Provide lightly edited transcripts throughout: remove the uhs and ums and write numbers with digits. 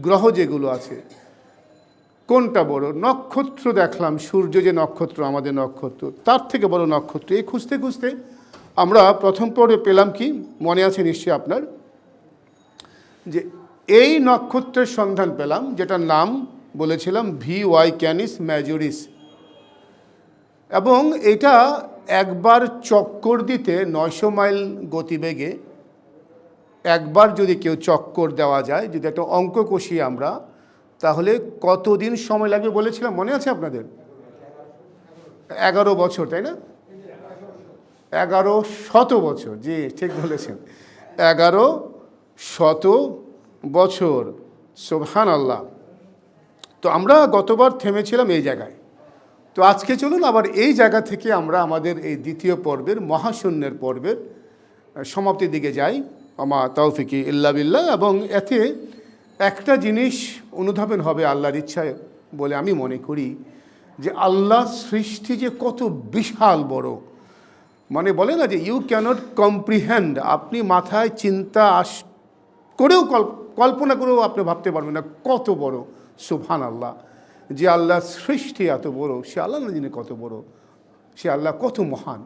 গ্রহ যেগুলো আছে কোনটা বড়, নক্ষত্র দেখলাম, সূর্য যে নক্ষত্র আমাদের নক্ষত্র, তার থেকে বড় নক্ষত্র। এই খুঁজতে খুঁজতে আমরা প্রথম পর্বে পেলাম কি, মনে আছে নিশ্চয়ই আপনার, যে এই নক্ষত্রের সন্ধান পেলাম যেটার নাম বলেছিলাম VY ক্যানিস ম্যাজরিস, এবং এটা একবার চক্কর দিতে 900 মাইল গতিবেগে একবার যদি কেউ চক্কর দেওয়া যায়, যদি একটা অঙ্ক কষি আমরা, তাহলে কতদিন সময় লাগবে বলেছিলাম, মনে আছে আপনাদের? 11 বছর, তাই না? 1100 বছর, জি ঠিক বলেছেন, 1100 বছর। সুবহানাল্লাহ। তো আমরা গতবার থেমেছিলাম এই জায়গায়। তো আজকে চলুন আবার এই জায়গা থেকে আমরা আমাদের এই দ্বিতীয় পর্বের মহাশূন্যের পর্বের সমাপ্তির দিকে যাই। আমা তৌফিকি ইল্লা বিল্লাহ। এবং এতে একটা জিনিস অনুধাবন হবে আল্লাহর ইচ্ছায় বলে আমি মনে করি, যে আল্লাহ সৃষ্টি যে কত বিশাল বড়, মানে বলে না যে ইউ ক্যানট কম্প্রিহেন্ড, আপনি মাথায় চিন্তা করেও কল্পনা করেও আপনি ভাবতে পারবেন না কত বড়। সুবহানাল্লাহ। যে আল্লাহ সৃষ্টি এত বড়, সে আল্লাহ না জানে কত বড়, সে আল্লাহ কত মহান।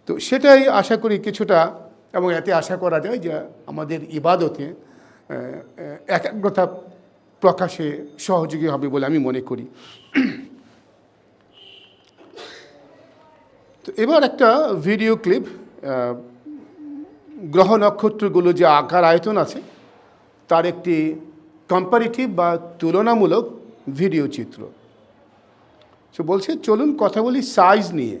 তো সেটাই আশা করি কিছুটা, এবং এতে আশা করা যায় যে আমাদের ইবাদতে একাগ্রতা প্রকাশে সহযোগী হবে বলে আমি মনে করি। তো এবার একটা ভিডিও ক্লিপ, গ্রহ নক্ষত্রগুলো যে আকার আয়তন আছে তার একটি কম্পারিটিভ বা তুলনামূলক ভিডিও চিত্র। সে বলছে চলুন কথা বলি সাইজ নিয়ে,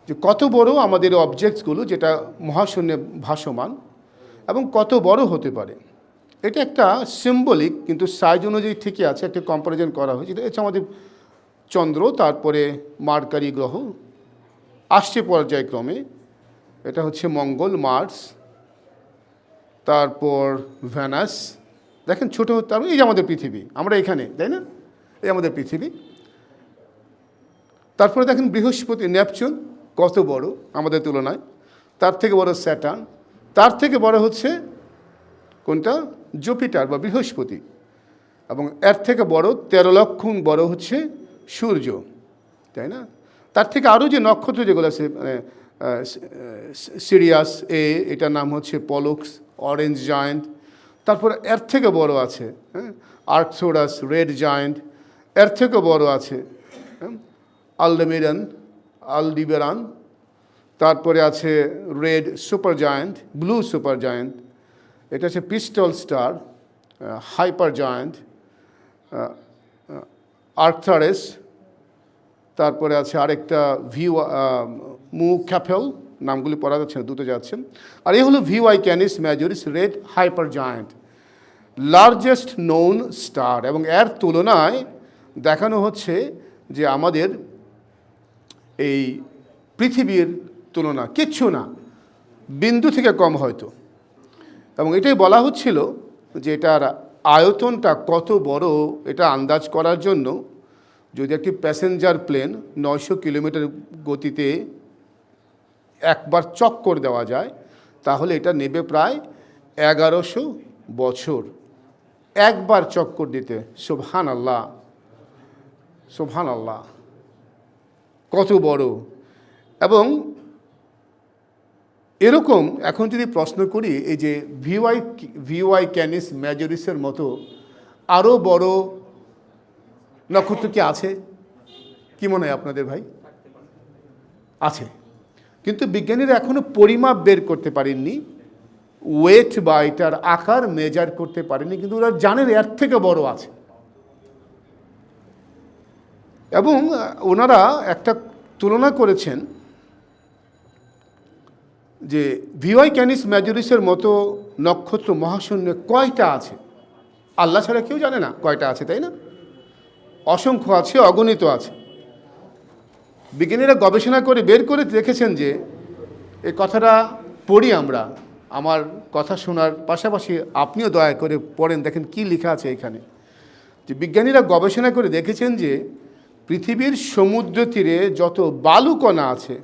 যে কত বড় আমাদের অবজেক্টসগুলো যেটা মহাশূন্যে ভাসমান এবং কত বড় হতে পারে। এটা একটা সিম্বলিক, কিন্তু সাইজ অনুযায়ী ঠিকই আছে, একটা কম্পারিজন করা হয়েছে। এটা হচ্ছে আমাদের চন্দ্র, তারপরে মার্কারি গ্রহ আসছে পর্যায়ক্রমে, এটা হচ্ছে মঙ্গল, মার্স, তারপর ভেনাস, দেখেন ছোটো, তারপর এই যে আমাদের পৃথিবী, আমরা এখানে, তাই না, এই আমাদের পৃথিবী। তারপরে দেখেন বৃহস্পতি, নেপচুন কত বড় আমাদের তুলনায়, তার থেকে বড় স্যাটার্ন, তার থেকে বড় হচ্ছে কোনটা, জুপিটার বা বৃহস্পতি, এবং এর থেকে বড় 13 লক্ষ বড় হচ্ছে সূর্য, তাই না। তার থেকে আরও যে নক্ষত্র যেগুলো আছে, সিরিয়াস এ, এটার নাম হচ্ছে পলক্স, অরেঞ্জ জায়েন্ট। তারপরে এর থেকে বড় আছে আর্কথোরাস, রেড জায়েন্ট, এর থেকে বড় আছে আলডিবেরান, তারপরে আছে red super giant, blue super giant, এটা হচ্ছে পিস্টল স্টার, হাইপার জায়েন্ট, আর্কথারেস, তারপরে আছে আরেকটা মু ক্যাপেল, নামগুলি পড়া যাচ্ছে না, দুটো যাচ্ছেন। আর এই হলো VY Canis Majoris, red hyper giant, largest known star. এবং এর তুলনায় দেখানো হচ্ছে যে আমাদের এই পৃথিবীর তুলনা কিচ্ছু না, বিন্দু থেকে কম হয়তো। এবং এটাই বলা হচ্ছিল যে এটার আয়তনটা কত বড়, এটা আন্দাজ করার জন্য যদি একটি প্যাসেঞ্জার প্লেন 900 কিলোমিটার গতিতে একবার চক্কর দেওয়া যায়, তাহলে এটা নেবে প্রায় 1100 বছর একবার চক্কর দিতে। সুবহানাল্লাহ, সুবহানাল্লাহ, কত বড়। এবং এরকম এখন যদি প্রশ্ন করি, এই যে VY ক্যানিস ম্যাজরিসের মতো আরও বড় নক্ষত্র কি আছে? কি মনে হয় আপনাদের ভাই? আছে, কিন্তু বিজ্ঞানীরা এখনো পরিমাপ বের করতে পারেননি, ওয়েট বা এটার আকার মেজার করতে পারেনি, কিন্তু ওরা জানেন এর থেকে বড় আছে। এবং ওনারা একটা তুলনা করেছেন যে VY ক্যানিস ম্যাজরিসের মতো নক্ষত্র মহাশূন্যে কয়টা আছে। আল্লাহ ছাড়া কেউ জানে না কয়টা আছে, তাই না? অসংখ্য আছে, অগণিত আছে। বিজ্ঞানীরা গবেষণা করে বের করে দেখেছেন যে এই কথাটা পড়ি আমরা, আমার কথা শোনার পাশাপাশি আপনিও দয়া করে পড়েন, দেখেন কি লেখা আছে এখানে। যে বিজ্ঞানীরা গবেষণা করে দেখেছেন যে পৃথিবীর সমুদ্র তীরে যত বালুকণা আছে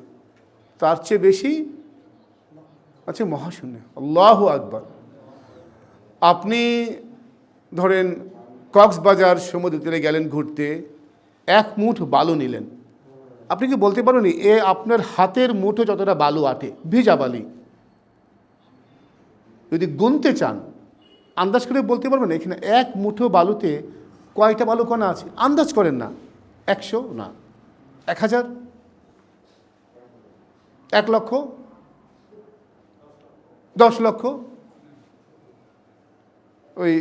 তার চেয়ে বেশি আছে মহাশূন্যে। আল্লাহু আকবার। আপনি ধরেন কক্সবাজার সমুদ্র তীরে গেলেন ঘুরতে, এক মুঠ বালু নিলেন। আপনি কি বলতে পারেন এ আপনার হাতের মুঠো যতটা বালু আটে, ভিজা বালি, যদি গুনতে চান আন্দাজ করে বলতে পারবেন এখানে এক মুঠো বালুতে কয়টা বালু কণা আছে? আন্দাজ করেন না। 100 না, 1000, 1 লক্ষ, 10 লক্ষ। ওই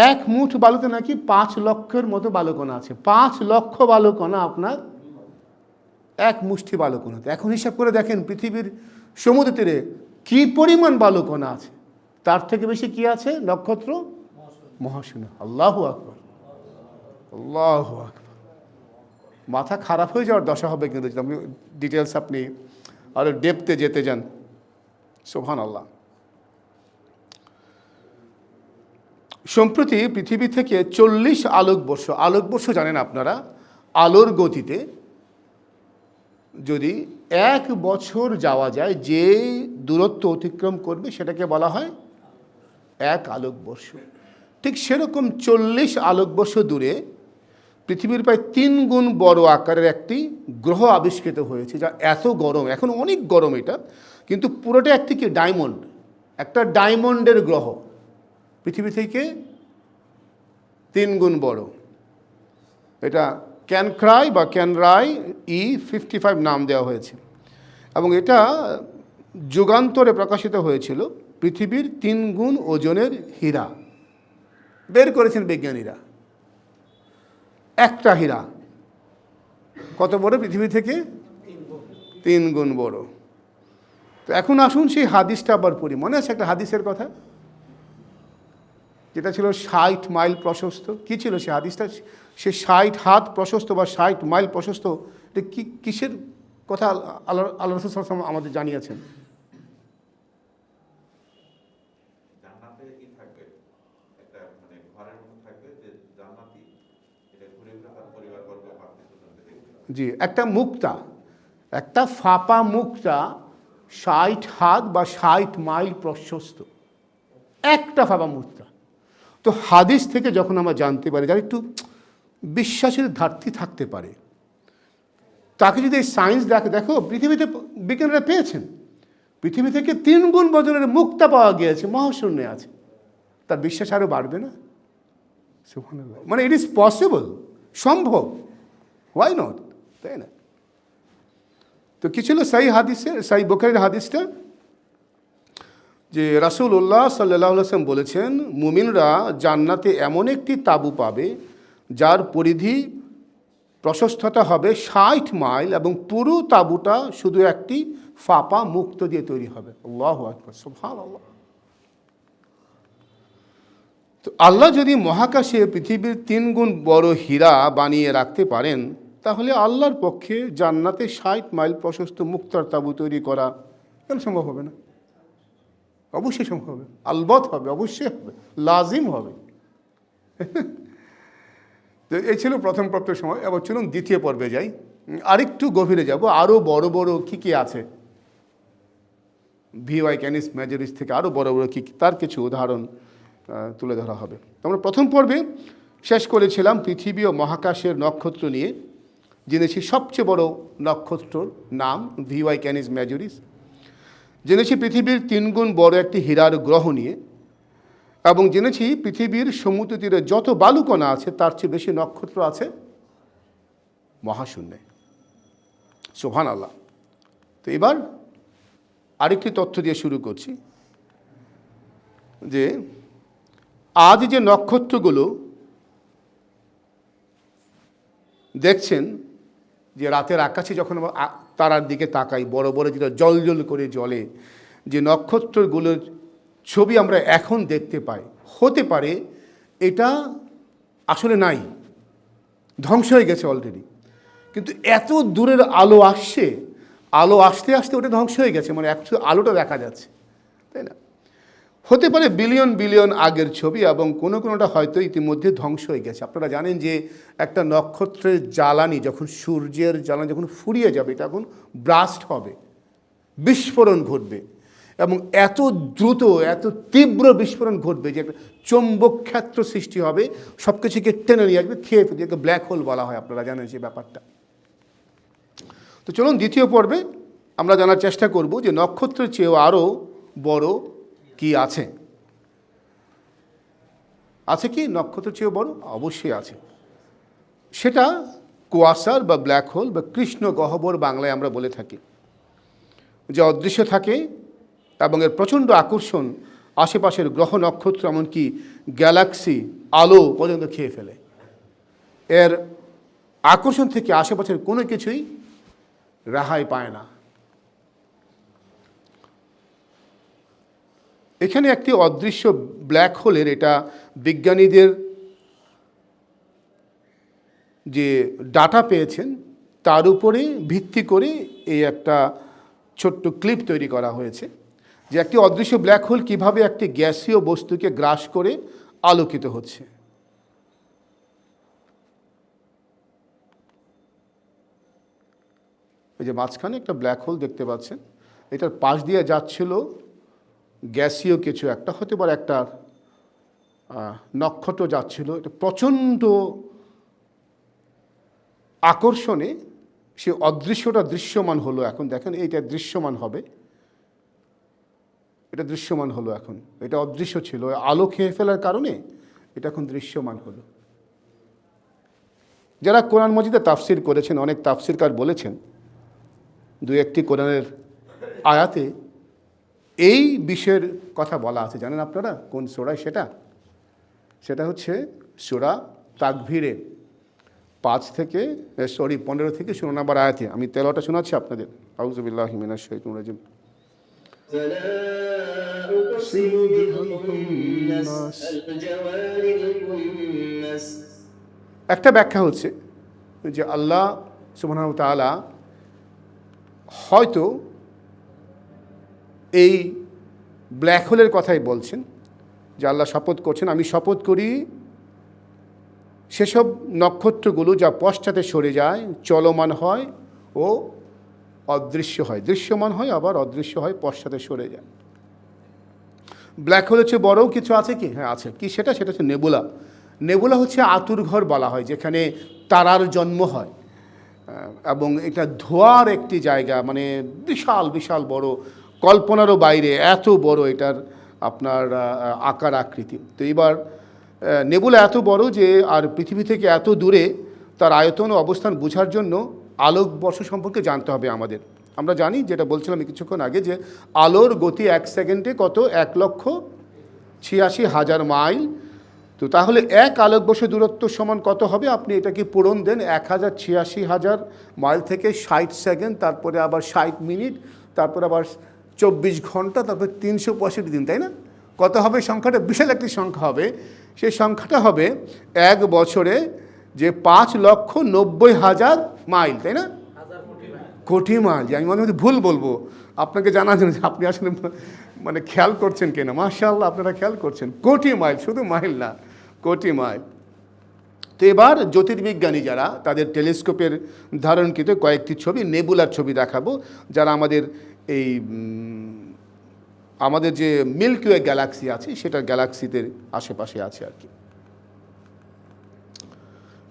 এক মুঠ বালুতে নাকি 5 লক্ষের মতো বালুকণা আছে। 5 লক্ষ বালুকণা আপনার এক মুষ্টি বালুকণাতে। এখন হিসাব করে দেখেন পৃথিবীর সমুদ্র তীরে কি পরিমাণ বালুকণা আছে, তার থেকে বেশি কি আছে? নক্ষত্র, মহাশূন্য। আল্লাহু আকবার, আল্লাহু আকবার। মাথা খারাপ হয়ে যাওয়ার দশা হবে কিন্তু আপনি ডিটেলস আপনি আরো ডেপথে যেতে যান। সুবহানাল্লাহ। সম্প্রতি পৃথিবী থেকে 40 আলোকবর্ষ, আলোকবর্ষ জানেন আপনারা, আলোর গতিতে যদি 1 বছর যাওয়া যায়, যে দূরত্ব অতিক্রম করবে সেটাকে বলা হয় 1 আলোকবর্ষ। ঠিক সেরকম 40 আলোকবর্ষ দূরে পৃথিবীর প্রায় 3 গুণ বড় আকারের একটি গ্রহ আবিষ্কৃত হয়েছে, যা এত গরম, এখন অনেক গরম এটা, কিন্তু পুরোটা একটি কি ডায়মন্ড, একটা ডায়মন্ডের গ্রহ, পৃথিবী থেকে 3 গুণ বড়। এটা ক্যানক্রাই বা ক্যানরাই E55 নাম দেওয়া হয়েছে, এবং এটা যুগান্তরে প্রকাশিত হয়েছিল। পৃথিবীর 3 গুণ ওজনের হীরা বের করেছেন বিজ্ঞানীরা। একটা হীরা কত বড়? পৃথিবী থেকে 3 গুণ বড়। তো এখন আসুন সেই হাদিসটা আবার পড়ি। মনে আছে একটা হাদিসের কথা, যেটা ছিল 60 মাইল প্রশস্ত। কি ছিল সে হাদিসটা? সে 60 হাত প্রশস্ত বা 60 মাইল প্রশস্ত। এটা কিসের কথা আল্লাহ রাসূল সাল্লাল্লাহু আলাইহি ওয়াসাল্লাম আমাদের জানিয়েছেন? জি, একটা মুক্তা, একটা ফাঁপা মুক্তা 60 হাত বা 60 মাইল প্রশস্ত, একটা ফাঁপা মুক্তা। তো হাদিস থেকে যখন আমরা জানতে পারি, যার একটু বিশ্বাসের ঘাটতি থাকতে পারে, তাকে যদি এই সায়েন্স দেখো পৃথিবীতে বিজ্ঞানীরা পেয়েছেন, পৃথিবী থেকে 3 গুণ বজনের মুক্তা পাওয়া গিয়েছে, মহাশূন্যে আছে, তার বিশ্বাস আরও বাড়বে না? সুবহানাল্লাহ। মানে ইট ইজ পসিবল, সম্ভব, হোয়াই নট, তাই না? তো কি ছিল সেই হাদিসে, সেই বুখারীর হাদিসটা, যে রাসূলুল্লাহ সাল্লাল্লাহু আলাইহি ওয়াসাল্লাম বলেছেন, মুমিনরা জান্নাতে এমন একটি তাঁবু পাবে যার পরিধি প্রশস্ততা হবে 60 মাইল, এবং পুরো তাঁবুটা শুধু একটি ফাঁপা মুক্ত দিয়ে তৈরি হবে। আল্লাহু আকবার, সুবহানাল্লাহ। তো আল্লাহ যদি মহাকাশে পৃথিবীর 3 গুণ বড় হীরা বানিয়ে রাখতে পারেন, তাহলে আল্লাহর পক্ষে জান্নাতে 60 মাইল প্রশস্ত মুক্তার তাঁবু তৈরি করা কেন সম্ভব হবে না? অবশ্যই সম্ভব হবে, আলবত হবে, অবশ্যই হবে, লাজিম হবে। তো এই ছিল প্রথম পর্বের সময়। এবার চলুন দ্বিতীয় পর্বে যাই, আরেকটু গভীরে যাব, আরও বড় বড় কী আছে ভিওয়াই ক্যানিস মেজরিস থেকে আরও বড় বড় কী, তার কিছু উদাহরণ তুলে ধরা হবে। আমরা প্রথম পর্বে শেষ করেছিলাম পৃথিবী ও মহাকাশের নক্ষত্র নিয়ে, জেনেছি সবচেয়ে বড় নক্ষত্রর নাম ভিওয়াই ক্যানিস মেজরিস, জেনেছি পৃথিবীর 3 গুণ বড় একটি হীরার গ্রহ নিয়ে, এবং জেনেছি পৃথিবীর সমুদ্র তীরে যত বালুকণা আছে তার চেয়ে বেশি নক্ষত্র আছে মহাশূন্যে। সুবহানাল্লাহ। তো এবার আরেকটি তথ্য দিয়ে শুরু করছি, যে আজ যে নক্ষত্রগুলো দেখছেন, যে রাতের আকাশে যখন আমরা তারার দিকে তাকাই, বড় বড় যেটা জল করে জ্বলে, যে নক্ষত্রগুলোর ছবি আমরা এখন দেখতে পাই, হতে পারে এটা আসলে নাই, ধ্বংস হয়ে গেছে অলরেডি, কিন্তু এত দূরের আলো আসছে, আলো আসতে আসতে ওটা ধ্বংস হয়ে গেছে, মানে একটু আলোটা দেখা যাচ্ছে, তাই না? হতে পারে বিলিয়ন বিলিয়ন আগের ছবি, এবং কোনোটা হয়তো ইতিমধ্যে ধ্বংস হয়ে গেছে। আপনারা জানেন যে একটা নক্ষত্রের জ্বালানি যখন, সূর্যের জ্বালানি যখন ফুরিয়ে যাবে, তখন ব্লাস্ট হবে, বিস্ফোরণ ঘটবে, এবং এত দ্রুত এত তীব্র বিস্ফোরণ ঘটবে যে একটা চৌম্বক ক্ষেত্র সৃষ্টি হবে, সব কিছুকে টেনে নিয়ে আসবে, খেয়ে ফেলবে, যেটাকে ব্ল্যাক হোল বলা হয়, আপনারা জানেন সেই ব্যাপারটা। তো চলুন দ্বিতীয় পর্বে আমরা জানার চেষ্টা করব যে নক্ষত্রের চেয়েও আরও বড় কি আছে। আছে কি নক্ষত্রের চেয়েও বড়? অবশ্যই আছে। সেটা কোয়াসার বা ব্ল্যাক হোল বা কৃষ্ণ গহ্বর বাংলায় আমরা বলে থাকি, যে অদৃশ্য থাকে এবং এর প্রচণ্ড আকর্ষণ আশেপাশের গ্রহ নক্ষত্র এমনকি গ্যালাক্সি আলো পর্যন্ত খেয়ে ফেলে। এর আকর্ষণ থেকে আশেপাশের কোনো কিছুই রেহাই পায় না। এখানে একটি অদৃশ্য ব্ল্যাক হোলের, এটা বিজ্ঞানীদের যে ডাটা পেয়েছেন তার উপরে ভিত্তি করে এই একটা ছোট্ট ক্লিপ তৈরি করা হয়েছে, যে একটি অদৃশ্য ব্ল্যাক হোল কীভাবে একটি গ্যাসীয় বস্তুকে গ্রাস করে আলোকিত হচ্ছে। এই যে মাঝখানে একটা ব্ল্যাক হোল দেখতে পাচ্ছেন, এটার পাশ দিয়ে যাচ্ছিল গ্যাসীয় কিছু একটা, হতে পারে একটা নক্ষত্র যাচ্ছিল। এটা প্রচণ্ড আকর্ষণে সে অদৃশ্যটা দৃশ্যমান হলো। এখন দেখেন এইটা দৃশ্যমান হবে, এটা দৃশ্যমান হলো। এখন এটা অদৃশ্য ছিল, আলো খেয়ে ফেলার কারণে এটা এখন দৃশ্যমান হলো। যারা কোরআন মজিদে তাফসির করেছেন, অনেক তাফসিরকার বলেছেন, দু একটি কোরআনের আয়াতে এই বিষয়ের কথা বলা আছে। জানেন আপনারা কোন সূরায় সেটা? সেটা হচ্ছে সূরা তাকভীরে 15 থেকে 16 নম্বর আয়াতে। আমি তেলাওয়াতটা শোনাচ্ছি আপনাদের। আউযু বিল্লাহি মিনাশ শাইতানির রাজিম। একটা ব্যাখ্যা হচ্ছে যে আল্লাহ সুবহানাহু ওয়া তাআলা হয়তো এই ব্ল্যাক হোলের কথাই বলছেন, যে আল্লাহ শপথ করছেন, আমি শপথ করি সেসব নক্ষত্রগুলো যা পশ্চাতে সরে যায়, চলমান হয় ও অদৃশ্য হয়, দৃশ্যমান হয় আবার অদৃশ্য হয়, পশ্চাতে সরে যায়। ব্ল্যাক হোল হচ্ছে বড়ও কিছু আছে কি? হ্যাঁ আছে। কি সেটা? সেটা হচ্ছে নেবুলা। নেবুলা হচ্ছে আতুরঘর বলা হয়, যেখানে তারার জন্ম হয়, এবং এটা ধোঁয়ার একটি জায়গা, মানে বিশাল বিশাল বড়, কল্পনারও বাইরে এত বড় এটার আপনার আকার আকৃতি। তো এবার নেবুলা এত বড় যে আর পৃথিবী থেকে এত দূরে তার আয়তন ও অবস্থান বোঝার জন্য আলোকবর্ষ সম্পর্কে জানতে হবে আমাদের। আমরা জানি, যেটা বলছিলাম কিছুক্ষণ আগে, যে আলোর গতি 1 সেকেন্ডে কত? 1,86,000 মাইল। তো তাহলে 1 আলোকবর্ষ দূরত্ব সমান কত হবে? আপনি এটাকে পূরণ দেন 1,86,000 মাইল থেকে 60 সেকেন্ড, তারপরে আবার 60 মিনিট, তারপরে আবার 24 ঘন্টা, তারপরে 365 দিন, তাই না? কত হবে সংখ্যাটা? বিশাল একটি সংখ্যা হবে। সেই সংখ্যাটা হবে 1 বছরে যে 5,90,000 মাইল, তাই না? কোটি মাইল। যে আমি মনে হয় ভুল বলবো, আপনাকে জানার জন্য যে আপনি আসলে মানে খেয়াল করছেন কিনা। মাশাআল্লাহ, আপনারা খেয়াল করছেন। কোটি মাইল, শুধু মাইল না, কোটি মাইল। তো এবার জ্যোতির্বিজ্ঞানী যারা, তাদের টেলিস্কোপের ধারণকৃত কয়েকটি ছবি, নেবুলার ছবি দেখাবো, যারা আমাদের যে মিল্কি ওয়ে গ্যালাক্সি আছে সেটার গ্যালাক্সিদের আশেপাশে আছে আর কি।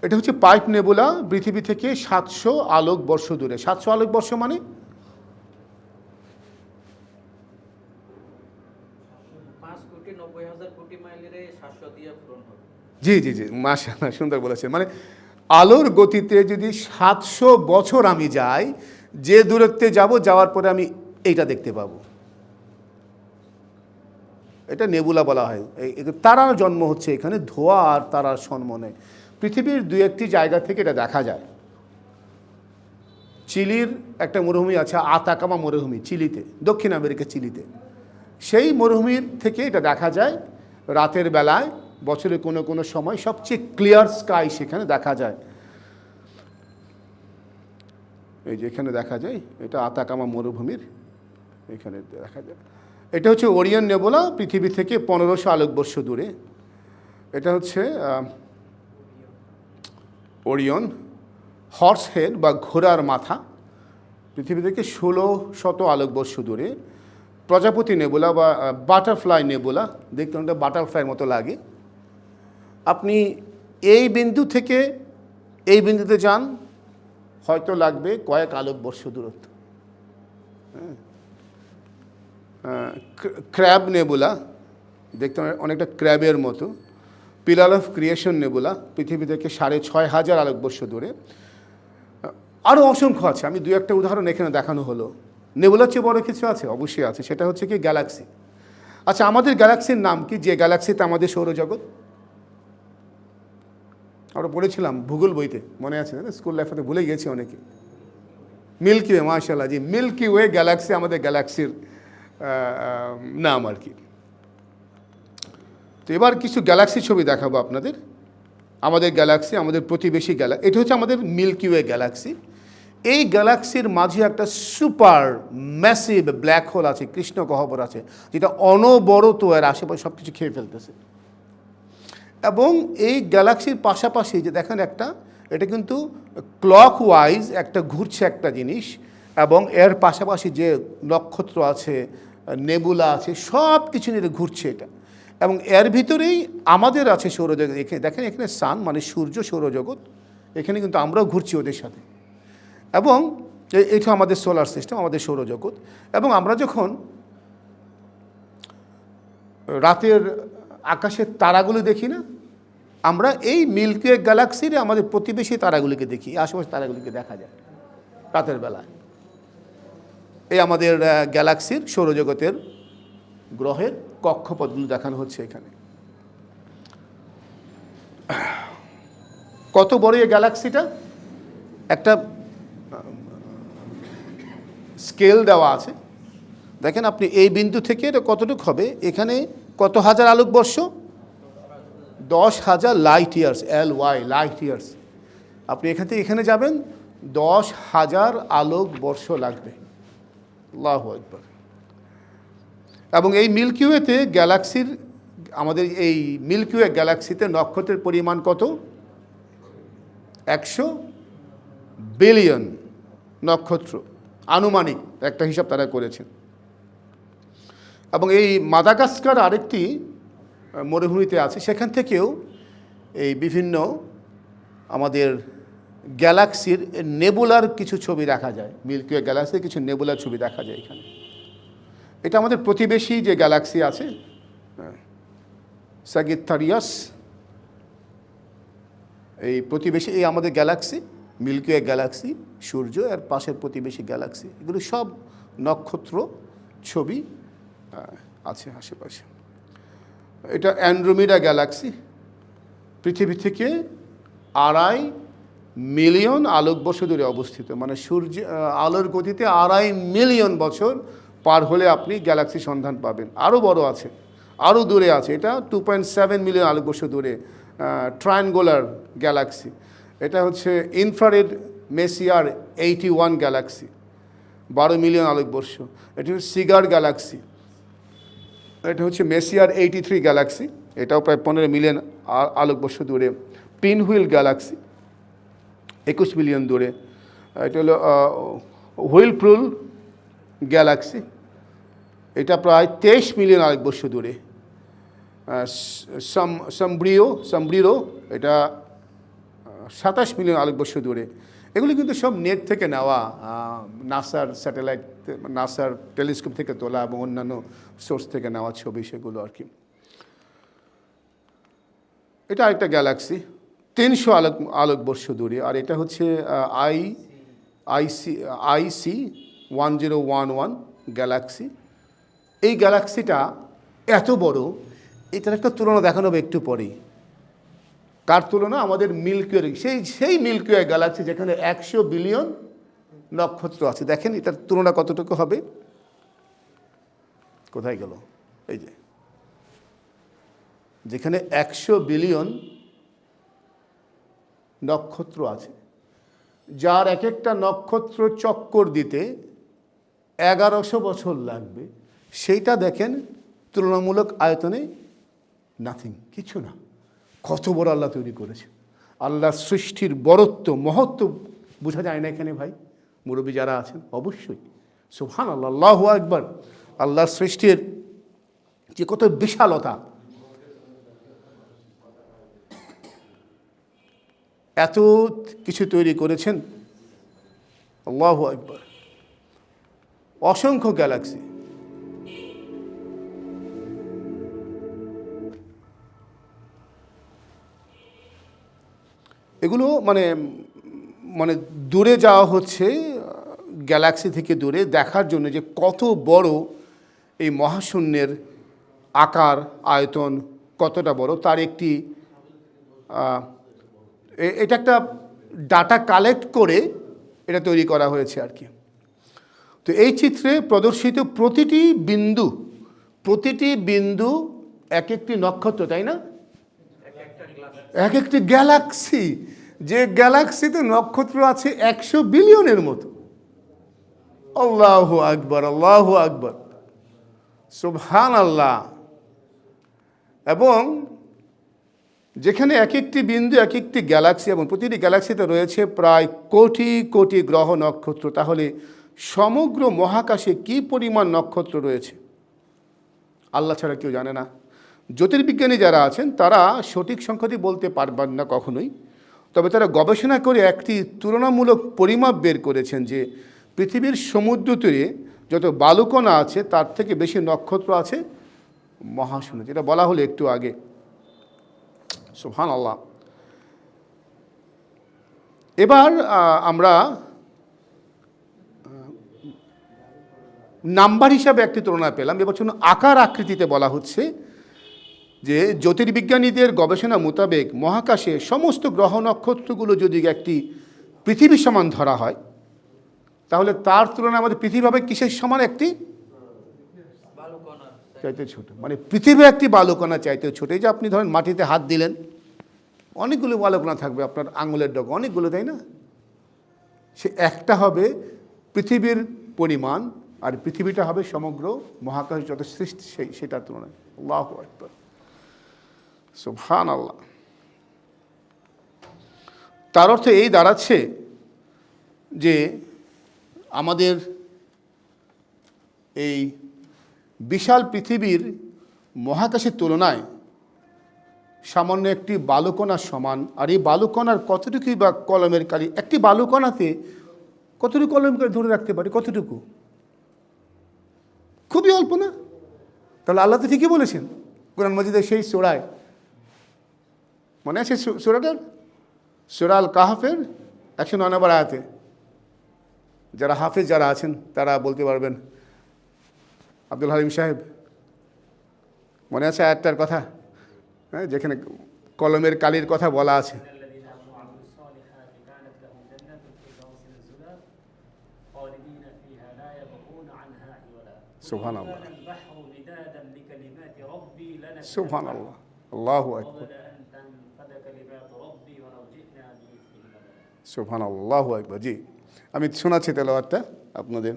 এটা হচ্ছে পাইপ নেবুলা, পৃথিবী থেকে 700 আলোকবর্ষ দূরে। 700 আলোকবর্ষ মানে জি জি জি, মাশাআল্লাহ, সুন্দর বলেছেন। মানে আলোর গতিতে যদি 700 বছর আমি যাই, যে দূরত্বে যাব, যাওয়ার পরে আমি এইটা দেখতে পাবো। এটা নেবুলা বলা হয়। তারার জন্ম হচ্ছে এখানে, ধোঁয়া আর তারার সন্মনে। পৃথিবীর 2-1টি জায়গা থেকে এটা দেখা যায়। চিলির একটা মরুভূমি আছে, আতাকামা মরুভূমি, চিলিতে, দক্ষিণ আমেরিকা চিলিতে। সেই মরুভূমির থেকে এটা দেখা যায় রাতের বেলায়, বছরে কোনো কোনো সময় সবচেয়ে ক্লিয়ার স্কাই সেখানে দেখা যায়। এই যে এখানে দেখা যায়, এটা আতাকামা মরুভূমির এখানে দেখা যায়। এটা হচ্ছে ওরিয়ন নেবুলা, পৃথিবী থেকে 1500 আলোকবর্ষ দূরে। এটা হচ্ছে ওরিয়ন হর্স হেড বা ঘোড়ার মাথা, পৃথিবী থেকে 1600 আলোকবর্ষ দূরে। প্রজাপতি নেবুলা বা বাটারফ্লাই নেবুলা, দেখতে অনেকটা বাটারফ্লাইয়ের মতো লাগে। আপনি এই বিন্দু থেকে এই বিন্দুতে যান, হয়তো লাগবে কয়েক আলোকবর্ষ দূরত্ব। ক্র্যাব নেবুলা, দেখতে অনেকটা ক্র্যাবের মতো। পিলার অফ ক্রিয়েশন নেবুলা, পৃথিবী থেকে 6,500 আলোকবর্ষ দূরে। আরও অসংখ্য আছে, আমি দু একটা উদাহরণ এখানে দেখানো হলো। নেবুলার চেয়ে বড় কিছু আছে? অবশ্যই আছে, সেটা হচ্ছে কি গ্যালাক্সি। আচ্ছা, আমাদের গ্যালাক্সির নাম কি, যে গ্যালাক্সিতে আমাদের সৌরজগৎ? আমরা পড়েছিলাম ভূগোল বইতে, মনে আছে না? স্কুল লাইফে ভুলে গেছি অনেকে। মিল্কি ওয়ে, মাশাআল্লাহ জি, মিল্কি ওয়ে গ্যালাক্সি আমাদের গ্যালাক্সির নাম আর কি। তো এবার কিছু গ্যালাক্সি ছবি দেখাবো আপনাদের। আমাদের গ্যালাক্সি, আমাদের প্রতিবেশী গ্যালাক্সি, এটা হচ্ছে আমাদের মিল্কি ওয়ে গ্যালাক্সি। এই গ্যালাক্সির মাঝে একটা সুপার ম্যাসিভ ব্ল্যাক হোল আছে, কৃষ্ণ গহ্বর আছে, যেটা অনবরত এর আশেপাশে সব কিছু খেয়ে ফেলতেছে। এবং এই গ্যালাক্সির পাশাপাশি যে দেখেন একটা, এটা কিন্তু ক্লক ওয়াইজ একটা ঘুরছে একটা জিনিস, এবং এর পাশাপাশি যে নক্ষত্র আছে, নেবুলা আছে, সব কিছু নিয়ে ঘুরছে এটা। এবং এর ভিতরেই আমাদের আছে সৌরজগৎ। এখানে দেখেন, এখানে সান মানে সূর্য, সৌরজগৎ, এখানে কিন্তু আমরাও ঘুরছি ওদের সাথে। এবং এটা আমাদের সোলার সিস্টেম, আমাদের সৌরজগৎ। এবং আমরা যখন রাতের আকাশের তারাগুলো দেখি না, আমরা এই মিল্কি ওয়ে গ্যালাক্সির আমাদের প্রতিবেশী তারাগুলিকে দেখি, আশেপাশে তারাগুলিকে দেখা যায় রাতের বেলায়। এই আমাদের গ্যালাক্সির, সৌরজগতের গ্রহের কক্ষপথগুলো দেখানো হচ্ছে এখানে। কত বড় এই গ্যালাক্সিটা? একটা স্কেল দেওয়া আছে, দেখেন আপনি এই বিন্দু থেকে এটা কতটুকু হবে, এখানে কত হাজার আলোকবর্ষ? 10,000 light years, LY light years. আপনি এখান থেকে এখানে যাবেন, 10,000 আলোকবর্ষ লাগবে। আল্লাহু আকবার। এবং এই মিল্কি ওয়েতে গ্যালাক্সির, আমাদের এই মিল্কি ওয়ে গ্যালাক্সিতে নক্ষত্রের পরিমাণ কত? 100 বিলিয়ন নক্ষত্র, আনুমানিক একটা হিসাব তারা করেছেন। এবং এই মাদাগাস্কার আরেকটি মরুভূমিতে আছে, সেখান থেকেও এই বিভিন্ন আমাদের গ্যালাক্সির নেবুলার কিছু ছবি দেখা যায়। মিল্কি ওয়ে গ্যালাক্সির কিছু নেবুলার ছবি দেখা যায় এখানে। এটা আমাদের প্রতিবেশী যে গ্যালাক্সি আছে, সাগিত্তারিয়াস, এই প্রতিবেশী, এই আমাদের গ্যালাক্সি মিল্কি ওয়ে গ্যালাক্সি, সূর্য এর পাশের প্রতিবেশী গ্যালাক্সি, এগুলো সব নক্ষত্র ছবি আছে আশেপাশে। এটা অ্যান্ড্রোমিডা গ্যালাক্সি, পৃথিবী থেকে 2.5 মিলিয়ন আলোকবর্ষ দূরে অবস্থিত। মানে সূর্য আলোর গতিতে 2.5 মিলিয়ন বছর পার হলে আপনি গ্যালাক্সি সন্ধান পাবেন। আরও বড় আছে, আরও দূরে আছে, এটা 2.7 মিলিয়ন আলোকবর্ষ দূরে, ট্রায়াঙ্গুলার গ্যালাক্সি। এটা হচ্ছে ইনফ্রারেড মেসিয়ার 81 গ্যালাক্সি, 12 মিলিয়ন আলোকবর্ষ। এটা হচ্ছে সিগার গ্যালাক্সি, এটা হচ্ছে মেসিয়ার 83 গ্যালাক্সি, এটাও প্রায় 15 মিলিয়ন আলোকবর্ষ দূরে। পিনহুইল গ্যালাক্সি 21 মিলিয়ন দূরে। এটা হলো হুইলপ্রুল গ্যালাক্সি, এটা প্রায় 23 মিলিয়ন আলোকবর্ষ দূরে। সামব্রিরো এটা 27 মিলিয়ন আলোকবর্ষ দূরে। এগুলি কিন্তু সব নেট থেকে নেওয়া, নাসার স্যাটেলাইট, নাসার টেলিস্কোপ থেকে তোলা এবং অন্যান্য সোর্স থেকে নেওয়া ছবি, সেগুলো আর কি। এটা আরেকটা গ্যালাক্সি 300 আলোকবর্ষ দূরে। আর এটা হচ্ছে IC 1011 গ্যালাক্সি। এই গ্যালাক্সিটা এত বড়, এটার একটা তুলনা দেখানো হবে একটু পরেই। কার তুলনা? আমাদের মিল্কি ওয়ে, সেই মিল্কি ওয়ে গ্যালাক্সি যেখানে 100 বিলিয়ন নক্ষত্র আছে। দেখেন এটার তুলনা কতটুকু হবে। কোথায় গেল? এই যে, যেখানে 100 বিলিয়ন নক্ষত্র আছে, যার এক একটা নক্ষত্র চক্কর দিতে 1100 বছর লাগবে, সেইটা দেখেন তুলনামূলক আয়তনে নাথিং, কিছু না। কত বড় আল্লাহ তৈরি করেছে। আল্লাহর সৃষ্টির বরত্ব, মহত্ব বোঝা যায় না এখানে ভাই, মুরব্বী যারা আছেন অবশ্যই সুবহানাল্লাহ, আল্লাহু আকবার। আল্লাহর সৃষ্টির যে কত বিশালতা, এত কিছু তৈরি করেছেন। আল্লাহু আকবার। অসংখ্য গ্যালাক্সি, এগুলো মানে মানে দূরে যাওয়া হচ্ছে, গ্যালাক্সি থেকে দূরে দেখার জন্য যে কত বড় এই মহাশূন্যের আকার, আয়তন কতটা বড়, তার একটি এটা একটা ডাটা কালেক্ট করে এটা তৈরি করা হয়েছে আর কি। তো এই চিত্রে প্রদর্শিত প্রতিটি বিন্দু এক একটি নক্ষত্র, তাই না? এক একটি গ্যালাক্সি, যে গ্যালাক্সিতে নক্ষত্র আছে 100 বিলিয়নের মতো। আল্লাহু আকবার, আল্লাহু আকবার, সুবহানাল্লাহ। এবং যেখানে এক একটি বিন্দু এক একটি গ্যালাক্সি, এবং প্রতিটি গ্যালাক্সিতে রয়েছে প্রায় কোটি কোটি গ্রহ নক্ষত্র, তাহলে সমগ্র মহাকাশে কি পরিমাণ নক্ষত্র রয়েছে আল্লাহ ছাড়া কেউ জানে না। জ্যোতির্বিজ্ঞানী যারা আছেন তারা সঠিক সংখ্যাটি বলতে পারবেন না কখনোই, তবে তারা গবেষণা করে একটি তুলনামূলক পরিমাপ বের করেছেন যে পৃথিবীর সমুদ্র তীরে যত বালুকণা আছে তার থেকে বেশি নক্ষত্র আছে মহাশূন্যে, যেটা বলা হলো একটু আগে। সুবহানাল্লাহ। এবার আমরা নাম্বার হিসাবে একটি তুলনা পেলাম। এবার শুনুন, আকার আকৃতিতে বলা হচ্ছে যে জ্যোতির্বিজ্ঞানীদের গবেষণা মোতাবেক মহাকাশে সমস্ত গ্রহ নক্ষত্রগুলো যদি একটি পৃথিবী সমান ধরা হয়, তাহলে তার তুলনায় আমাদের পৃথিবী হবে কিসের সমান? একটি চাইতে ছোট, মানে পৃথিবী একটি বালুকণা চাইতে ছোট। এই যে আপনি ধরেন মাটিতে হাত দিলেন, অনেকগুলো বালুকণা থাকবে আপনার আঙুলের ডগা, অনেকগুলো, তাই না? সে একটা হবে পৃথিবীর পরিমাণ, আর পৃথিবীটা হবে সমগ্র মহাকাশ যত সৃষ্টি সেটার তুলনায়। আল্লাহু আকবার, সুবহানাল্লাহ। তার অর্থ এই দাঁড়াচ্ছে যে আমাদের এই বিশাল পৃথিবীর মহাকাশের তুলনায় সামান্য একটি বালুকণার সমান। আর এই বালুকণার কতটুকুই বা কলমের কালি, একটি বালুকণাতে কতটুকু কলমের কালি ধরে রাখতে পারে? কতটুকু? খুবই অল্প না? তাহলে আল্লাহ তো ঠিকই বলেছেন কোরআন মাজিদের সেই সূরায়, মনে আছে সূরাটার? সূরা আল কাহফের 109 নম্বর আয়াতে। যারা হাফেজ যারা আছেন তারা বলতে পারবেন। আব্দুল হালিম সাহেব, মনে আছে আয়াতটার কথা? হ্যাঁ, যেখানে কলমের কালির কথা বলা আছে। সুবহানাল্লাহ, সুবহানাল্লাহ, আল্লাহু আকবার, সুবহানাল্লাহ, আল্লাহু আকবার। জি, আমি শোনাচ্ছি তেলাওয়াতটা আপনাদের।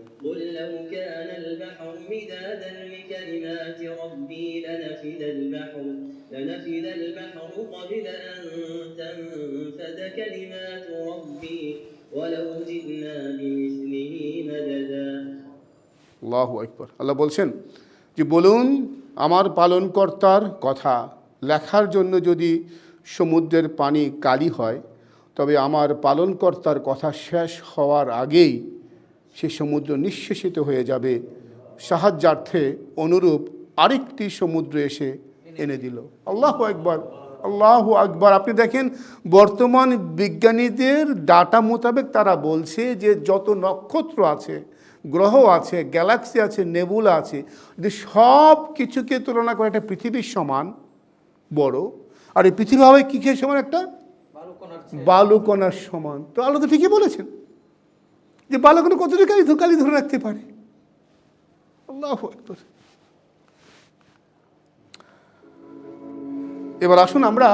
আল্লাহু আকবার। আল্লাহ বলছেন যে বলুন, আমার পালনকর্তার কথা লেখার জন্য যদি সমুদ্রের পানি কালি হয়, তবে আমার পালনকর্তার কথা শেষ হওয়ার আগেই সে সমুদ্র নিঃশেষিত হয়ে যাবে। সাহায্যার্থে অনুরূপ আরেকটি সমুদ্র এসে এনে দিল। আল্লাহু আকবার, আল্লাহু আকবার। আপনি দেখেন, বর্তমান বিজ্ঞানীদের ডাটা মোতাবেক তারা বলছে যে যত নক্ষত্র আছে, গ্রহ আছে, গ্যালাক্সি আছে, নেবুলা আছে, যদি সব কিছুকে তুলনা করে একটা পৃথিবীর সমান বড়, আর এই পৃথিবী হবে কী খেয়ে সমান? একটা বালুকণার সমান। তো আল্লাহ তো ঠিকই বলেছেন যে বালুকণা কতটুকু কালি ধরে রাখতে পারে। আল্লাহু আকবার। এবার আসুন আমরা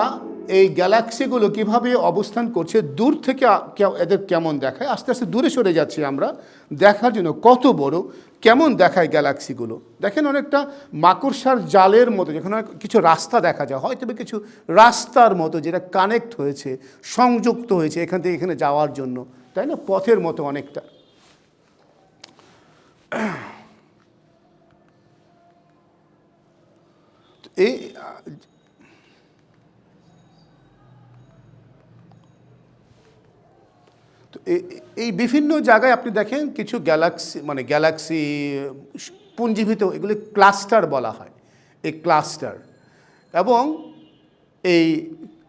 এই গ্যালাক্সিগুলো কিভাবে অবস্থান করছে, দূর থেকে এদের কেমন দেখায়, আস্তে আস্তে দূরে সরে যাচ্ছি আমরা দেখার জন্য কত বড়, কেমন দেখায় গ্যালাক্সিগুলো। দেখেন, অনেকটা মাকড়সার জালের মতো, যেখানে কিছু রাস্তা দেখা যায়, হয়তো কিছু রাস্তার মতো যেটা কানেক্ট হয়েছে, সংযুক্ত হয়েছে এখান থেকে এখানে যাওয়ার জন্য, তাই না? পথের মতো অনেকটা। এই তো এই বিভিন্ন জায়গায় আপনি দেখেন কিছু গ্যালাক্সি পুঞ্জীভূত, এগুলি ক্লাস্টার বলা হয়, এই ক্লাস্টার। এবং এই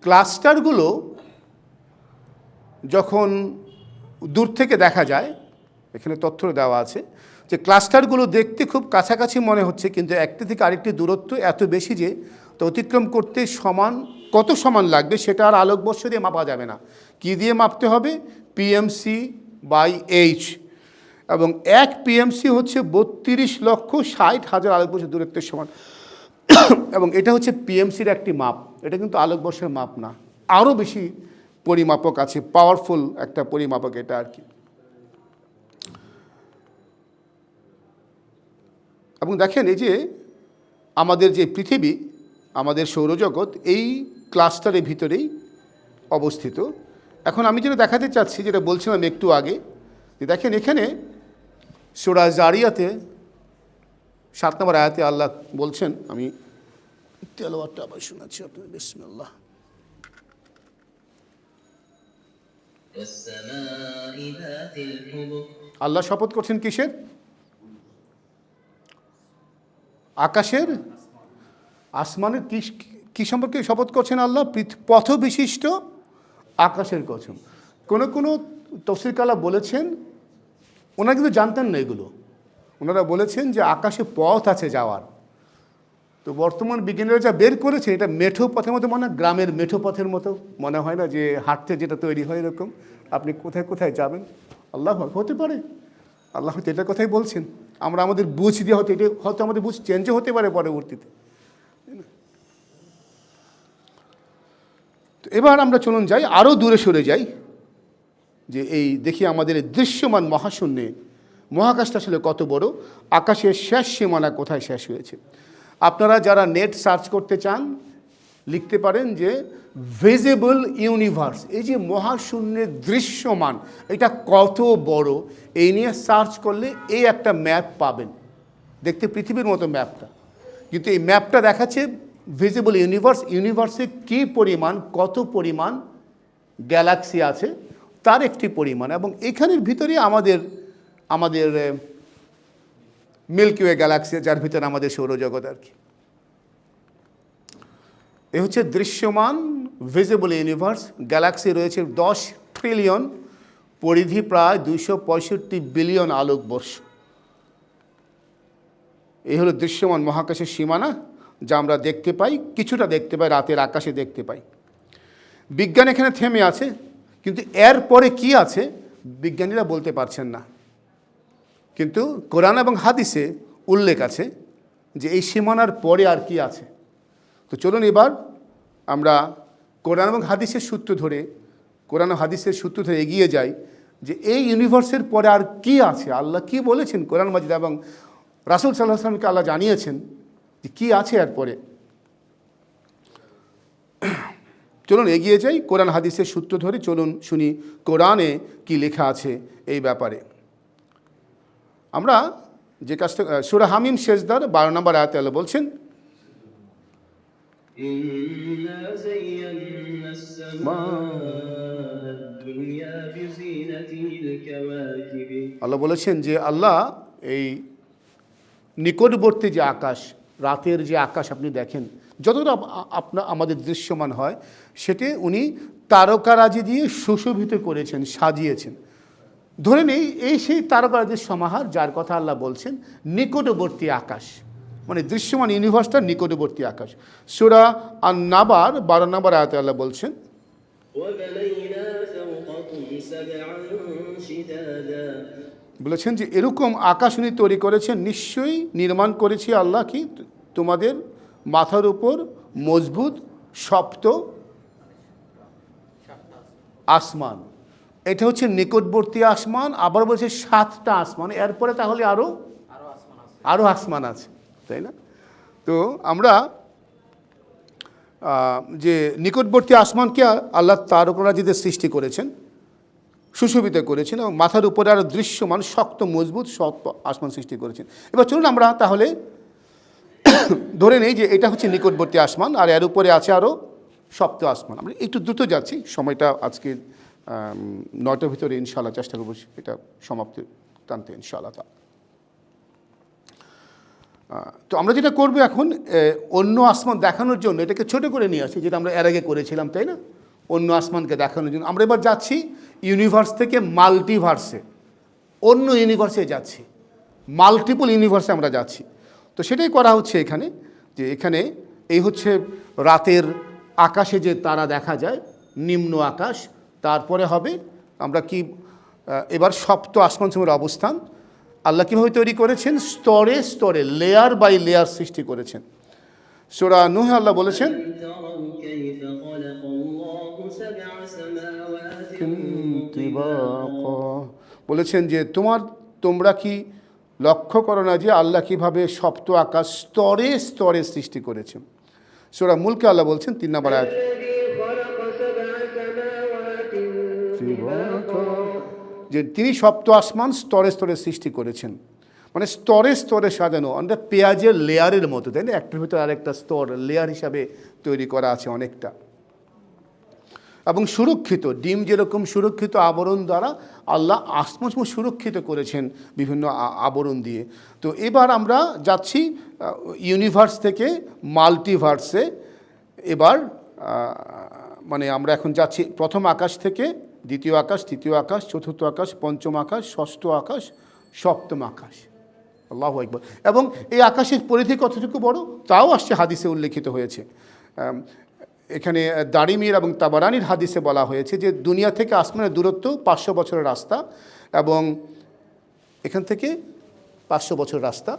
ক্লাস্টারগুলো যখন দূর থেকে দেখা যায়, এখানে তথ্য দেওয়া আছে যে ক্লাস্টারগুলো দেখতে খুব কাছাকাছি মনে হচ্ছে, কিন্তু একটি থেকে আরেকটি দূরত্ব এত বেশি যে তো অতিক্রম করতে কত সমান লাগবে সেটা আর আলোকবর্ষ দিয়ে মাপা যাবে না। কি দিয়ে মাপতে হবে? PMC/H, এবং 1 PMC হচ্ছে 32,60,000 আলোকবর্ষ দূরত্বের সমান। এবং এটা হচ্ছে পিএমসির একটি মাপ, এটা কিন্তু আলোকবর্ষের মাপ না, আরও বেশি পরিমাপক আছে, পাওয়ারফুল একটা পরিমাপক এটা আর কি। এবং দেখেন এই যে আমাদের যে পৃথিবী, আমাদের সৌরজগৎ এই ক্লাস্টারের ভিতরেই অবস্থিত। এখন আমি যেটা দেখাতে চাচ্ছি, যেটা বলছিলাম একটু আগে, যে দেখেন এখানে সূরা জারিয়াতে 7 নম্বর আয়াতে আল্লাহ বলছেন, আমি তেলাওয়াতটা আবার শোনাচ্ছি আপনাদের, বিসমিল্লাহ। আল্লাহ শপথ করছেন কিসের? আকাশের, আসমানের। কি সম্পর্কে শপথ করছেন আল্লাহ? পথ বিশিষ্ট আকাশের কসম। কোনো তফসিরকালা বলেছেন, ওনারা কিন্তু জানতেন না এগুলো, ওনারা বলেছেন যে আকাশে পথ আছে যাওয়ার। তো বর্তমান বিজ্ঞানীরা যা বের করেছে, এটা মেঠো পথের মতো মনে হয়, গ্রামের মেঠো পথের মতো মনে হয় না, যে হাঁটতে যেটা তৈরি হয় এরকম, আপনি কোথায় কোথায় যাবেন। আল্লাহ হতে পারে, আল্লাহ হয়তো এটার কথাই বলছেন, আমরা আমাদের বুঝ দিয়ে হয়তো আমাদের বুঝ চেঞ্জও হতে পারে পরবর্তীতে। তো এবার আমরা চলুন যাই, আরও দূরে সরে যাই, যে এই দেখি আমাদের দৃশ্যমান মহাশূন্যে মহাকাশটা আসলে কত বড়, আকাশের শেষ সীমানা কোথায় শেষ হয়েছে। আপনারা যারা নেট সার্চ করতে চান, লিখতে পারেন যে ভিজিবল ইউনিভার্স, এই যে মহাশূন্যের দৃশ্যমান এটা কত বড়, এই নিয়ে সার্চ করলে এই একটা ম্যাপ পাবেন, দেখতে পৃথিবীর মতো ম্যাপটা। কিন্তু এই ম্যাপটা দেখাচ্ছে ভিজিবল ইউনিভার্সে কী পরিমাণ, কত পরিমাণ গ্যালাক্সি আছে তার একটি পরিমাণ। এবং এখানের ভিতরে আমাদের মিল্কি ওয়ে গ্যালাক্সি, যার ভিতরে আমাদের সৌরজগৎ আর কি। এ হচ্ছে দৃশ্যমান ভিজিবল ইউনিভার্স। গ্যালাক্সি রয়েছে 10 ট্রিলিয়ন, পরিধি প্রায় 265 বিলিয়ন আলোকবর্ষ। এই হলো দৃশ্যমান মহাকাশের সীমানা, যা আমরা দেখতে পাই, কিছুটা দেখতে পাই, রাতের আকাশে দেখতে পাই। বিজ্ঞান এখানে থেমে আছে, কিন্তু এর পরে কি আছে বিজ্ঞানীরা বলতে পারছেন না। কিন্তু কোরআন এবং হাদিসে উল্লেখ আছে যে এই সীমানার পরে আর কি আছে। তো চলুন এবার আমরা কোরআন এবং হাদিসের সূত্র ধরে এগিয়ে যাই, যে এই ইউনিভার্সের পরে আর কি আছে, আল্লাহ কি বলেছেন কোরআন মাজিদ, এবং রাসূল সাল্লাল্লাহু আলাইহি ওয়াসাল্লামকে আল্লাহ জানিয়েছেন যে কী আছে এরপরে। চলুন এগিয়ে যাই কোরআন হাদিসের সূত্র ধরে, চলুন শুনি কোরআনে কি লেখা আছে এই ব্যাপারে। আমরা যে কাজটা, সূরা হামিম সেজদার 12 নম্বর আয়াতে আল্লাহ বলছেন, আল্লাহ বলেছেন যে আল্লাহ এই নিকটবর্তী যে আকাশ, রাতের যে আকাশ আপনি দেখেন, যতটা আমাদের দৃশ্যমান হয়, সেটি উনি তারকারাজি দিয়ে সুশোভিত করেছেন, সাজিয়েছেন। ধরে নেই এই সেই তারকারাজির সমাহার, যার কথা আল্লাহ বলছেন নিকটবর্তী আকাশ, মানে দৃশ্যমান ইউনিভার্সটার নিকটবর্তী আকাশ। সূরা আন-নাবার 12 নম্বর আয়াতে আল্লাহ বলছেন, বলেছেন যে এরকম আকাশ উনি তৈরি করেছেন, নিশ্চয়ই নির্মাণ করেছি আল্লাহ কি তোমাদের মাথার উপর মজবুত সপ্ত আসমান। এটা হচ্ছে নিকটবর্তী আসমান, আবার বলছে 7টা আসমান, এরপরে তাহলে আরও আসমান আছে, তাই না? তো আমরা যে নিকটবর্তী আসমানকে আল্লাহ তারকারাজিদের সৃষ্টি করেছেন, সুশোভিত করেছেন, এবং মাথার উপরে আরও দৃশ্যমান শক্ত মজবুত আসমান সৃষ্টি করেছেন। এবার চলুন আমরা তাহলে ধরে নেই যে এটা হচ্ছে নিকটবর্তী আসমান, আর এর উপরে আছে আরও সপ্ত আসমান। আমরা একটু দ্রুত যাচ্ছি, সময়টা আজকে 9টার ভিতরে ইনশাআল্লাহ চেষ্টা করবো এটা সমাপ্তি টানতে ইনশাআল্লাহ। তো আমরা যেটা করবো এখন, অন্য আসমান দেখানোর জন্য এটাকে ছোট করে নিয়ে আসি, যেটা আমরা এর আগে করেছিলাম, তাই না? অন্য আসমানকে দেখানোর জন্য আমরা এবার যাচ্ছি ইউনিভার্স থেকে মাল্টিভার্সে, অন্য ইউনিভার্সে যাচ্ছি, মাল্টিপল ইউনিভার্সে আমরা যাচ্ছি। তো সেটাই করা হচ্ছে এখানে, যে এখানে এই হচ্ছে রাতের আকাশে যে তারা দেখা যায়, নিম্ন আকাশ, তারপরে হবে আমরা কি এবার সপ্ত আসমান সমূহের অবস্থান আল্লাহ কীভাবে তৈরি করেছেন, স্তরে স্তরে, লেয়ার বাই লেয়ার সৃষ্টি করেছেন। সূরা নূহ আল্লাহ বলেছেন, বলেছেন যে তোমরা কি লক্ষ্য করো না যে আল্লাহ কীভাবে সপ্ত আকাশ স্তরে স্তরে সৃষ্টি করেছেন। সূরা মুলকে আল্লাহ বলছেন 3 নম্বর আয়াত, যে তিনি সপ্ত আসমান স্তরে স্তরে সৃষ্টি করেছেন, মানে স্তরে স্তরে সাজানো, অনেকটা পেঁয়াজের লেয়ারের মতো, তাই না? একটার ভিতরে আরেকটা স্তর লেয়ার হিসাবে তৈরি করা আছে অনেকটা, এবং সুরক্ষিত, ডিম যেরকম সুরক্ষিত আবরণ দ্বারা আল্লাহ আসমান সুরক্ষিত করেছেন বিভিন্ন আবরণ দিয়ে। তো এবার আমরা যাচ্ছি ইউনিভার্স থেকে মাল্টিভার্সে। এবার মানে আমরা এখন যাচ্ছি প্রথম আকাশ থেকে দ্বিতীয় আকাশ, তৃতীয় আকাশ, চতুর্থ আকাশ, পঞ্চম আকাশ, ষষ্ঠ আকাশ, সপ্তম আকাশ। আল্লাহু আকবার। এবং এই আকাশের পরিধি কতটুকু বড় তাও আসছে, হাদিসে উল্লেখিত হয়েছে। এখানে দারিমির এবং তাবারানির হাদিসে বলা হয়েছে যে দুনিয়া থেকে আসমানের দূরত্ব 500 বছরের রাস্তা, এবং এখান থেকে 500 বছরের রাস্তা,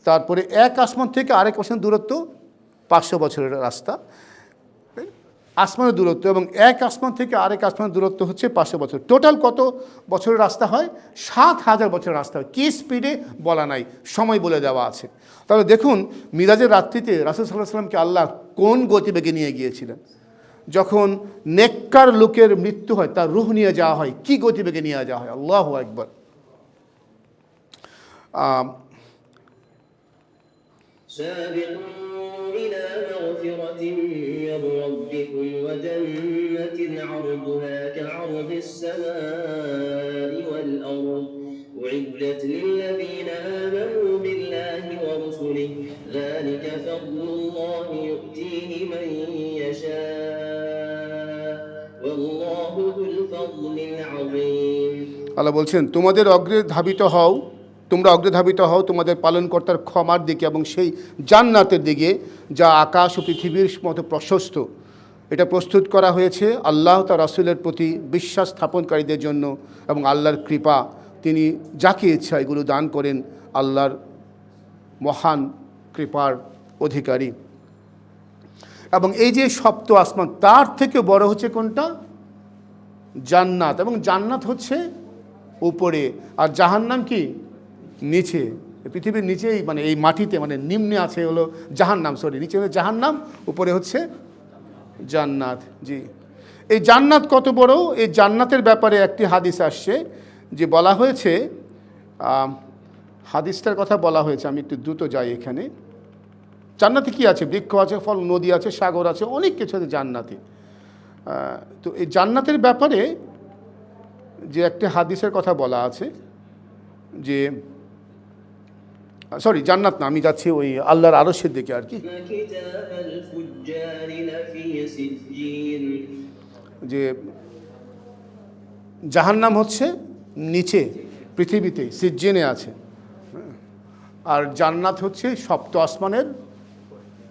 তারপরে এক আসমান থেকে আরেক আসমানের দূরত্ব 500 বছরের রাস্তা, আসমানের দূরত্ব, এবং এক আসমান থেকে আরেক আসমানের দূরত্ব হচ্ছে 500 বছর। টোটাল কত বছরের রাস্তা হয়? 7000 বছরের রাস্তা হয়। কী স্পিডে বলা নাই, সময় বলে দেওয়া আছে। তাহলে দেখুন মিরাজের রাত্রিতে রাসূল সাল্লাল্লাহু আলাইহি ওয়াসাল্লামকে আল্লাহ কোন গতিবেগে নিয়ে গিয়েছিলেন। যখন নেককার লোকের মৃত্যু হয়, তার রূহ নিয়ে যাওয়া হয়, কি গতিবেগে নিয়ে যাওয়া হয়! আল্লাহু আকবার। إلى مغفرة من ربكم وجنة عرضها كعرض السماء والأرض أعدت للذين آمنوا بالله ورسله ذلك فضل الله يؤتيه من يشاء والله ذو الفضل العظيم। আল্লাহ বলছেন, তোমরা অগ্রে ধাবিত হও তোমাদের পালনকর্তার ক্ষমার দিকে এবং সেই জান্নাতের দিকে যা আকাশ ও পৃথিবীর মতো প্রশস্ত। এটা প্রস্তুত করা হয়েছে আল্লাহ তার রাসূলের প্রতি বিশ্বাস স্থাপনকারীদের জন্য, এবং আল্লাহর কৃপা, তিনি যাকে ইচ্ছা এগুলো দান করেন, আল্লাহর মহান কৃপার অধিকারী। এবং এই যে সপ্ত আসমান, তার থেকে বড় হচ্ছে কোনটা? জান্নাত। এবং জান্নাত হচ্ছে উপরে, আর জাহান্নাম কি? নিচে, পৃথিবীর নিচেই, মানে এই মাটিতে, মানে নিম্নে আছে হলো জাহান্নাম, নিচে হলো জাহান্নাম, উপরে হচ্ছে জান্নাত। জি, এই জান্নাত কত বড়, এই জান্নাতের ব্যাপারে একটি হাদিস আসছে, যে বলা হয়েছে, হাদিসটার কথা বলা হয়েছে, আমি একটু দ্রুত যাই। এখানে জান্নাতে কি আছে? বৃক্ষ আছে, ফল, নদী আছে, সাগর আছে, অনেক কিছু আছে জান্নাতে। তো এই জান্নাতের ব্যাপারে যে একটি হাদিসের কথা বলা আছে, যে জান্নাত না, আমি যাচ্ছি ওই আল্লাহর আরশের দিকে আর কি, যে জাহান্নাম হচ্ছে নিচে পৃথিবীতে সিজ্জিনে আছে, আর জান্নাত হচ্ছে সপ্ত আসমানের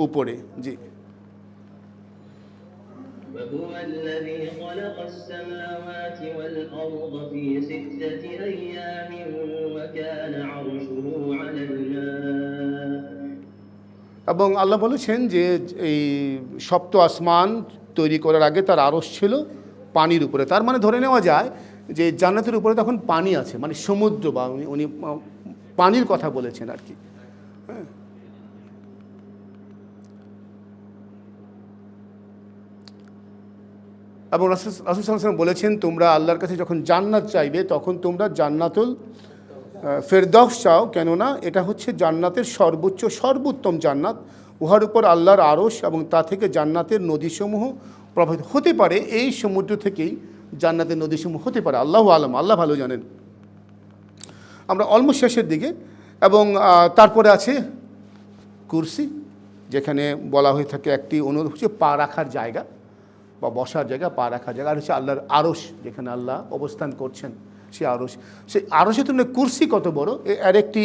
উপরে। জি, وهو الذي خلق السماوات والأرض في 6 أيام وكان عرشه على الماء। এবং আল্লাহ বলেছেন যে এই সপ্ত আসমান তৈরি করার আগে তার আরশ ছিল পানির উপরে। তার মানে ধরে নেওয়া যায় যে জান্নাতের উপরে তখন পানি আছে, মানে সমুদ্র, বা উনি পানির কথা বলেছেন আর কি। এবং রাসূল সাল্লাল্লাহু আলাইহি ওয়াসাল্লাম বলেছেন, তোমরা আল্লাহর কাছে যখন জান্নাত চাইবে তখন তোমরা জান্নাতুল ফেরদৌস চাও, কেননা এটা হচ্ছে জান্নাতের সর্বোচ্চ সর্বোত্তম জান্নাত। উহার উপর আল্লাহর আরশ এবং তা থেকে জান্নাতের নদীসমূহ প্রবাহিত হতে পারে। এই সমুদ্র থেকেই জান্নাতের নদীসমূহ হতে পারে, আল্লাহু আলম, আল্লাহ ভালো জানেন। আমরা অলমোস্ট শেষের দিকে। এবং তারপরে আছে কুরসি, যেখানে বলা হয়ে থাকে একটি অনুরোধ হচ্ছে পা রাখার জায়গা বা বসার জায়গা, পা রাখার জায়গা। আর হচ্ছে আল্লাহর আরশ, যেখানে আল্লাহ অবস্থান করছেন, সেই আরশ। সেই আরশের তুলনায় কুরসি কত বড়, এর একটি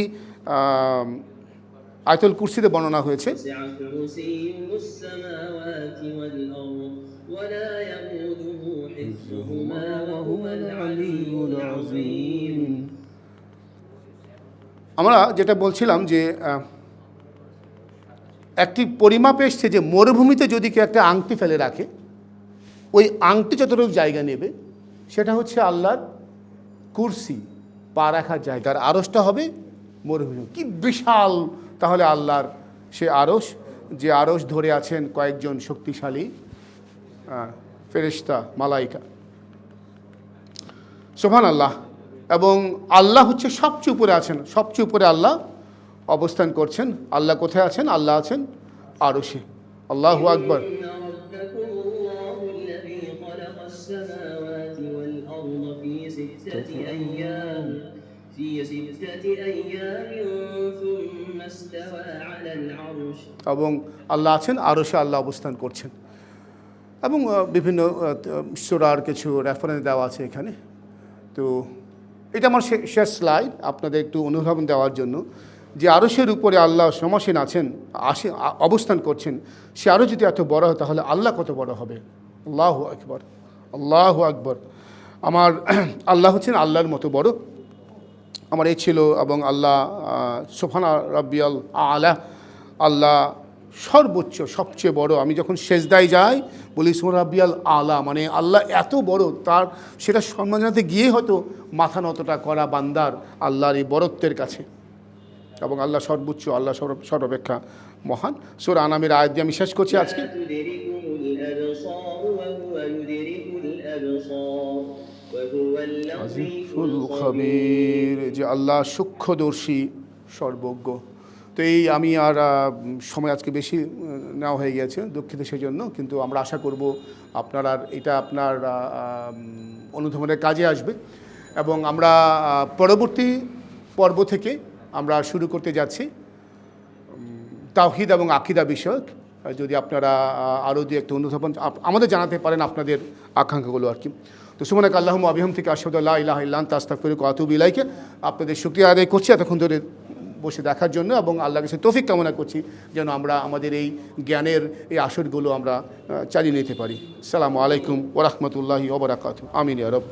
আয়াতুল কুরসিতে বর্ণনা হয়েছে। وسع كرسيه السماوات والأرض ولا يئوده حفظهما وهو العلي العظيم। আমরা যেটা বলছিলাম যে একটি পরিমাপ এসছে যে মরুভূমিতে যদি কেউ একটা আংটি ফেলে রাখে, ওই আংটি যতটুকু জায়গা নেবে সেটা হচ্ছে আল্লাহর কুরসি, পা রাখার জায়গার। আরশটা হবে মরুভূমি। কি বিশাল তাহলে আল্লাহর সে আরশ, যে আরশ ধরে আছেন কয়েকজন শক্তিশালী ফেরেশতা, মালাইকা। সুবহানাল্লাহ। এবং আল্লাহ হচ্ছে সবচেয়ে উপরে আছেন, সবচেয়ে উপরে আল্লাহ অবস্থান করছেন। আল্লাহ কোথায় আছেন? আল্লাহ আছেন আরশে। আল্লাহু আকবার। إن ربكم الله الذي خلق السماوات والأرض في ستة أيام ثم استوى على العرش। এবং আল্লাহ আছেন আরশে, আল্লাহ অবস্থান করছেন। এবং বিভিন্ন সূরার কিছু রেফারেন্স দেওয়া আছে এখানে। তো এটা আমার শেষ স্লাইড, আপনাদের একটু অনুধাবন দেওয়ার জন্য যে আরশের উপরে আল্লাহ সমাসীন আছেন, অবস্থান করছেন। সে আরও যদি এত বড় হয় তাহলে আল্লাহ কত বড় হবে। আল্লাহু আকবার, আল্লাহু আকবার। আমার আল্লাহ হচ্ছেন আল্লাহর মতো বড়। আমার এই ছিল। এবং আল্লাহ সুবহানা রাব্বিয়াল আলা, আল্লাহ সর্বোচ্চ সবচেয়ে বড়। আমি যখন সেজদায় যাই বলি সুবহানা রাব্বিয়াল আলা, মানে আল্লাহ এত বড়, তার সেটা সম্মান জানাতে গিয়ে হয়তো মাথা নতটা করা বান্দার আল্লাহর এই বড়ত্বের কাছে। এবং আল্লাহ সর্বোচ্চ, আল্লাহ সর্বাপেক্ষা মহান। সূরা আনামের আয়াত দিয়ে আমি শেষ করছি আজকে। لا تدركه الأبصار وهو يدرك الأبصار وهو اللطيف খবীর, যে আল্লাহ সূক্ষ্মদর্শী, সর্বজ্ঞ। তো এই আমি আর সময় আজকে বেশি নেওয়া হয়ে গেছে, দুঃখিত সেজন্য। কিন্তু আমরা আশা করব আপনার আর এটা আপনার অনুধাবনের কাজে আসবে। এবং আমরা পরবর্তী পর্ব থেকে আমরা শুরু করতে যাচ্ছি তাওহীদ এবং আকীদা বিষয়ক। যদি আপনারা আরও দু একটা অনুধাবন আমাদের জানাতে পারেন আপনাদের আকাঙ্ক্ষাগুলো আর কি। তো সুবহানাকা আল্লাহুম্মা ওয়া বিহামদিকা আশহাদু আল্লা ইলাহা ইল্লা আনতা আস্তাগফিরুকা ওয়া আতুবু ইলাইক। আপনাদের শুকরিয়া আদায় করছি এতক্ষণ ধরে বসে দেখার জন্য, এবং আল্লাহর কাছে তৌফিক কামনা করছি যেন আমরা আমাদের এই জ্ঞানের এই আসরগুলো আমরা চালিয়ে নিতে পারি। আসসালামু আলাইকুম ওয়া রাহমাতুল্লাহি ওয়া বারাকাতুহু। আমিন ইয়া রাব।